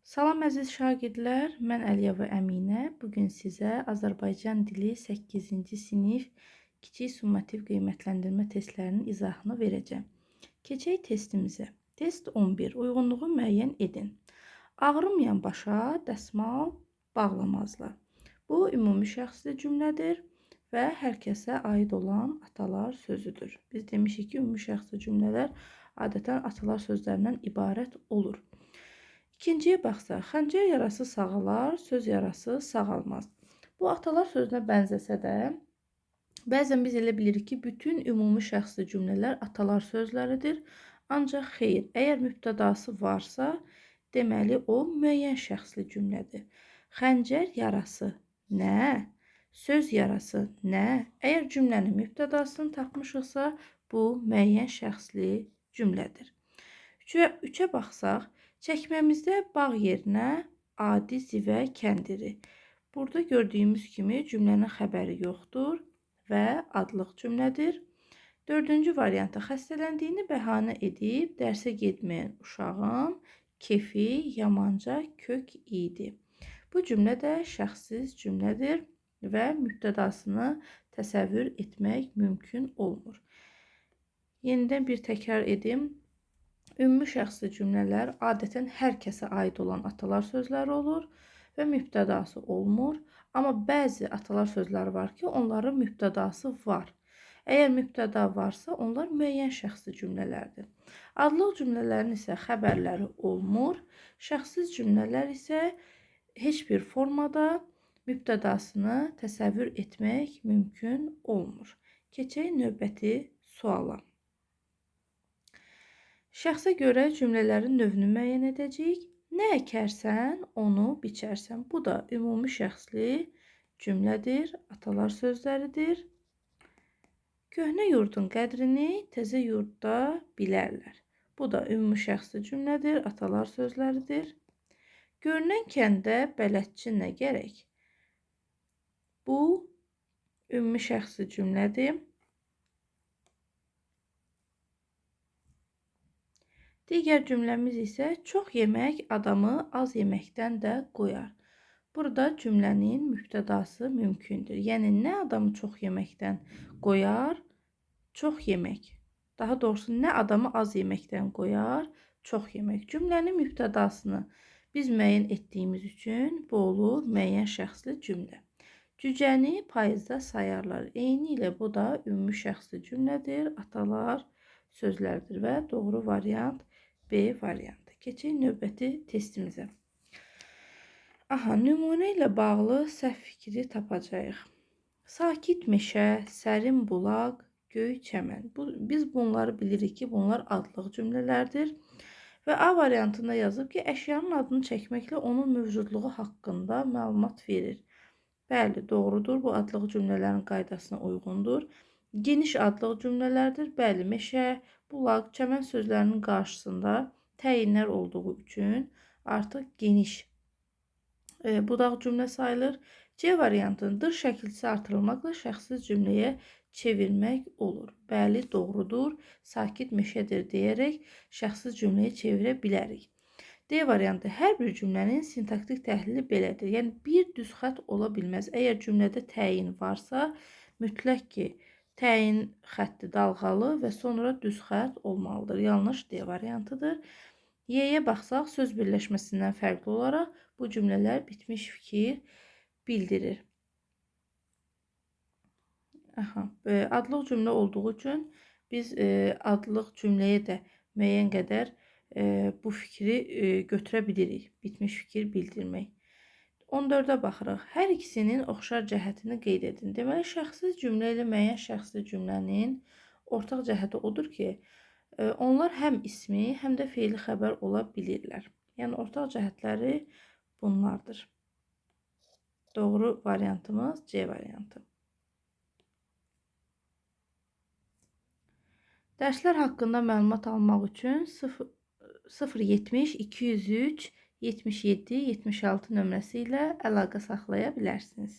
Salam əziz şagirdlər, mən Əliyeva Əminə. Bugün sizə Azərbaycan dili 8-ci sinif kiçik summativ qiymətləndirmə testlərinin izahını verəcəm. Keçək testimizə. Test 11. Uyğunluğu müəyyən edin. Ağrımayan başa dəsmal bağlamazlar. Bu, ümumi şəxsli cümlədir və hər kəsə aid olan atalar sözüdür. Biz demişik ki, ümumi şəxsli cümlələr adətən atalar sözlərindən ibarət olur. İkinciyə baxsaq, xəncər yarası sağalar, söz yarası sağalmaz. Bu atalar sözünə bənzəsə də, bəzən biz elə bilirik ki, bütün ümumi şəxsli cümlələr atalar sözləridir. Ancaq xeyr, əgər mübtədası varsa, deməli o müəyyən şəxsli cümlədir. Xəncər yarası nə? Söz yarası nə? Əgər cümlənin mübtədasını tapmışıqsa, bu müəyyən şəxsli cümlədir. Üçə baxsaq, çəkməmizdə bağ yerinə adi zivə kəndiri. Burada gördüyümüz kimi cümlənin xəbəri yoxdur və adlıq cümlədir. Dördüncü variantda xəstələndiyini bəhanə edib dərsə getməyən uşağın kefi yamanca kök idi. Bu cümlə də şəxssiz cümlədir və mübtədasını təsəvvür etmək mümkün olmur. Yenidən bir təkrar edim. Ümumi şəxsli cümlələr adətən hər kəsə aid olan atalar sözləri olur və mübtədası olmur. Amma bəzi atalar sözləri var ki, onların mübtədası var. Əgər mübtəda varsa, onlar müəyyən şəxsli cümlələrdir. Adlıq cümlələrin isə xəbərləri olmur. Şəxssiz cümlələr isə heç bir formada mübtədasını təsəvvür etmək mümkün olmur. Keçək növbəti suala. Şəxsə görə cümlələrin növünü müəyyən edəcəyik. Nə əkərsən, onu biçərsən. Bu da ümumi şəxsli cümlədir, atalar sözləridir. Köhnə yurdun qədrini təzə yurdda bilərlər. Bu da ümumi şəxsli cümlədir, atalar sözləridir. Görünən kəndə bələdçi nə gərək? Bu ümumi şəxsli cümlədir. Digər cümləmiz isə çox yemək adamı az yeməkdən də qoyar. Burada cümlənin mübtədası mümkündür. Yəni, nə adamı çox yeməkdən qoyar? Çox yemək. Daha doğrusu, nə adamı az yeməkdən qoyar? Çox yemək. Cümlənin mübtədasını biz müəyyən etdiyimiz üçün bu olur müəyyən şəxsli cümlə. Cücəni payızda sayarlar. Eyni ilə bu da ümumi şəxsli cümlədir, atalar sözlərdir və doğru variant B variantı. Keçək növbəti testimizə. Nümunə ilə bağlı səhv fikri tapacağıq. Sakit meşə, sərin bulaq, göy çəmən. Biz bunları bilirik ki, bunlar adlıq cümlələrdir. Və A variantında yazıb ki, əşyanın adını çəkməklə onun mövcudluğu haqqında məlumat verir. Bəli, doğrudur. Bu adlıq cümlələrin qaydasına uyğundur. Geniş adlıq cümlələrdir. Bəli, meşə, bulaq, çəmən sözlərinin qarşısında təyinlər olduğu üçün artıq geniş budaq cümlə sayılır. C variantının dır şəkilçisi artırılmaqla şəxssiz cümləyə çevirmək olur. Bəli, doğrudur. Sakit meşədir deyərək şəxssiz cümləyə çevirə bilərik. D variantı hər bir cümlənin sintaktik təhlili belədir. Yəni, bir düz xətt ola bilməz. Əgər cümlədə təyin varsa, mütləq ki, təyin xətti dalğalı və sonra düz xətt olmalıdır. Yanlış D variantıdır. Y-yə baxsaq, söz birləşməsindən fərqli olaraq bu cümlələr bitmiş fikir bildirir. Adlıq cümlə olduğu üçün biz adlıq cümləyə də müəyyən qədər bu fikri götürə bilirik. Bitmiş fikir bildirmək. 14-ə baxırıq. Hər ikisinin oxşar cəhətini qeyd edin. Deməli, şəxssiz cümlə ilə müəyyən şəxsli cümlənin ortaq cəhəti odur ki, onlar həm ismi, həm də feili xəbər ola bilirlər. Yəni, ortaq cəhətləri bunlardır. Doğru variantımız C variantı. Dərslər haqqında məlumat almaq üçün 070 203 77 76 nömrəsi ilə əlaqə saxlaya bilərsiniz.